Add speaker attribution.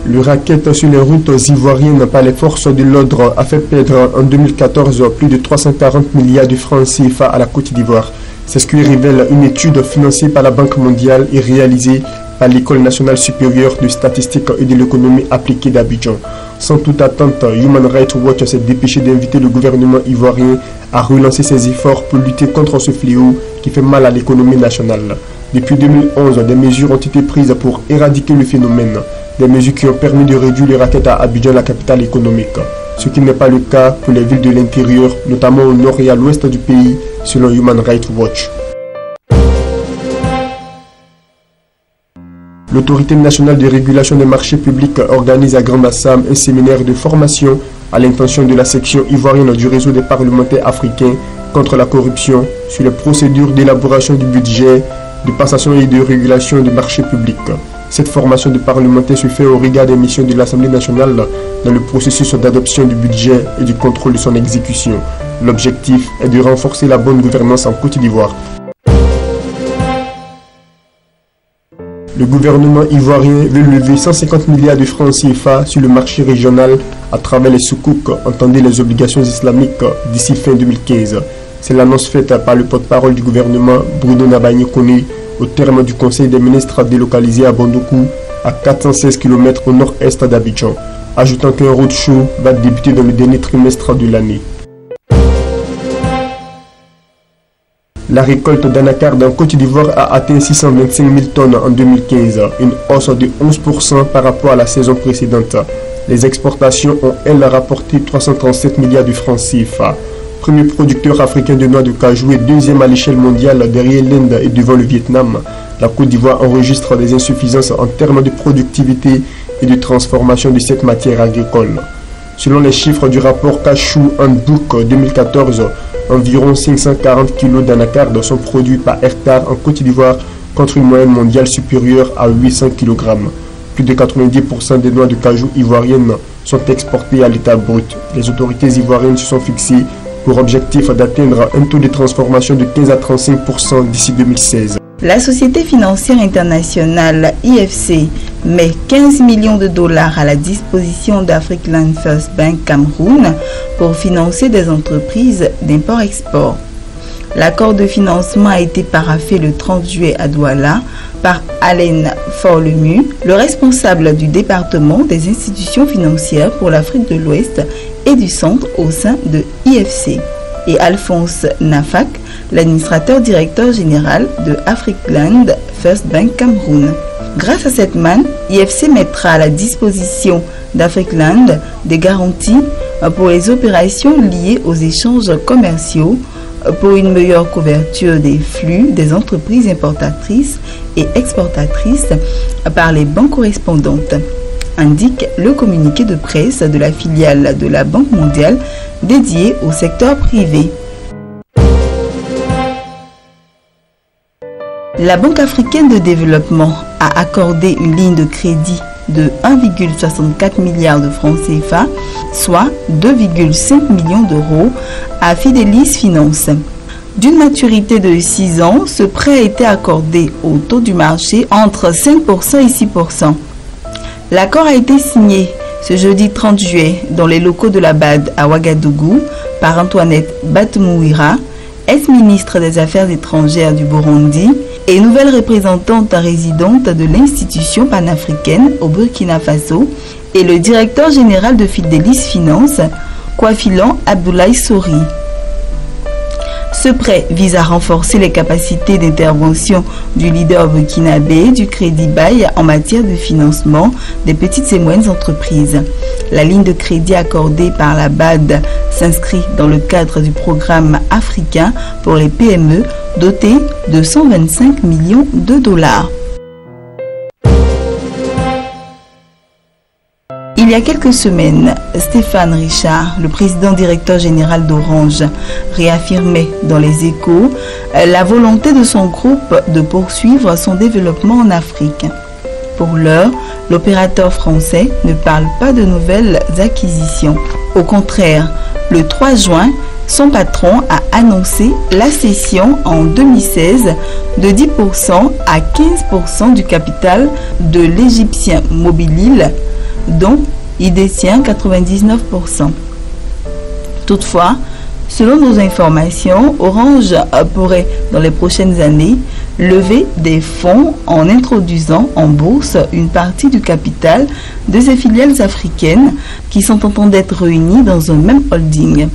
Speaker 1: Le racket sur les routes ivoiriennes par les forces de l'ordre a fait perdre en 2014 plus de 340 milliards de francs CFA à la Côte d'Ivoire. C'est ce que révèle une étude financée par la Banque mondiale et réalisée par l'École nationale supérieure de statistique et de l'économie appliquée d'Abidjan. Sans toute attente, Human Rights Watch s'est dépêché d'inviter le gouvernement ivoirien à relancer ses efforts pour lutter contre ce fléau qui fait mal à l'économie nationale. Depuis 2011, des mesures ont été prises pour éradiquer le phénomène. Des mesures qui ont permis de réduire les rackets à Abidjan, la capitale économique. Ce qui n'est pas le cas pour les villes de l'intérieur, notamment au nord et à l'ouest du pays, selon Human Rights Watch. L'Autorité nationale de régulation des marchés publics organise à Grand-Bassam un séminaire de formation à l'intention de la section ivoirienne du réseau des parlementaires africains contre la corruption sur les procédures d'élaboration du budget, de passation et de régulation des marchés publics. Cette formation de parlementaires se fait au regard des missions de l'Assemblée nationale dans le processus d'adoption du budget et du contrôle de son exécution. L'objectif est de renforcer la bonne gouvernance en Côte d'Ivoire. Le gouvernement ivoirien veut lever 150 milliards de francs CFA sur le marché régional à travers les soukouks, entendez les obligations islamiques, d'ici fin 2015. C'est l'annonce faite par le porte-parole du gouvernement, Bruno Nabagné-Koné, au terme du Conseil des ministres délocalisé à Bondoukou, à 416 km au nord-est d'Abidjan, ajoutant qu'un roadshow va débuter dans le dernier trimestre de l'année. La récolte d'anacarde en Côte d'Ivoire a atteint 625 000 tonnes en 2015, une hausse de 11% par rapport à la saison précédente. Les exportations ont, elles, rapporté 337 milliards de francs CFA. Premier producteur africain de noix de cajou et deuxième à l'échelle mondiale derrière l'Inde et devant le Vietnam, la Côte d'Ivoire enregistre des insuffisances en termes de productivité et de transformation de cette matière agricole. Selon les chiffres du rapport Cachou Handbook 2014, environ 540 kg d'anacarde sont produits par hectare en Côte d'Ivoire contre une moyenne mondiale supérieure à 800 kg. Plus de 90% des noix de cajou ivoiriennes sont exportées à l'état brut. Les autorités ivoiriennes se sont fixées pour objectif d'atteindre un taux de transformation de 15 à 35% d'ici 2016.
Speaker 2: La société financière internationale IFC met 15 millions de dollars à la disposition d'African First Bank Cameroun pour financer des entreprises d'import-export. L'accord de financement a été paraphé le 30 juillet à Douala par Alain Forlemu, le responsable du département des institutions financières pour l'Afrique de l'Ouest et du Centre au sein de IFC, et Alphonse Nafak, l'administrateur directeur général de African First Bank Cameroun. Grâce à cette manne, IFC mettra à la disposition d'African des garanties pour les opérations liées aux échanges commerciaux, pour une meilleure couverture des flux des entreprises importatrices et exportatrices par les banques correspondantes, indique le communiqué de presse de la filiale de la Banque mondiale dédiée au secteur privé. La Banque africaine de développement a accordé une ligne de crédit de 1,64 milliard de francs CFA, soit 2,5 millions d'euros, à Fidelis Finance. D'une maturité de 6 ans, ce prêt a été accordé au taux du marché entre 5% et 6%. L'accord a été signé ce jeudi 30 juillet dans les locaux de la BAD à Ouagadougou par Antoinette Batumouira, ex-ministre des Affaires étrangères du Burundi et nouvelle représentante résidente de l'institution panafricaine au Burkina Faso, et le directeur général de Fidelis Finance, Kwafilan Abdoulaye Sori. Ce prêt vise à renforcer les capacités d'intervention du leader burkinabé du crédit bail en matière de financement des petites et moyennes entreprises. La ligne de crédit accordée par la BAD s'inscrit dans le cadre du programme africain pour les PME doté de 125 millions de dollars. Il y a quelques semaines, Stéphane Richard, le président directeur général d'Orange, réaffirmait dans les Échos la volonté de son groupe de poursuivre son développement en Afrique. Pour l'heure, l'opérateur français ne parle pas de nouvelles acquisitions. Au contraire, le 3 juin, son patron a annoncé la cession en 2016 de 10% à 15% du capital de l'Égyptien Mobilil dont il détient 99%. Toutefois, selon nos informations, Orange pourrait, dans les prochaines années, lever des fonds en introduisant en bourse une partie du capital de ses filiales africaines qui sont en train d'être réunies dans un même holding.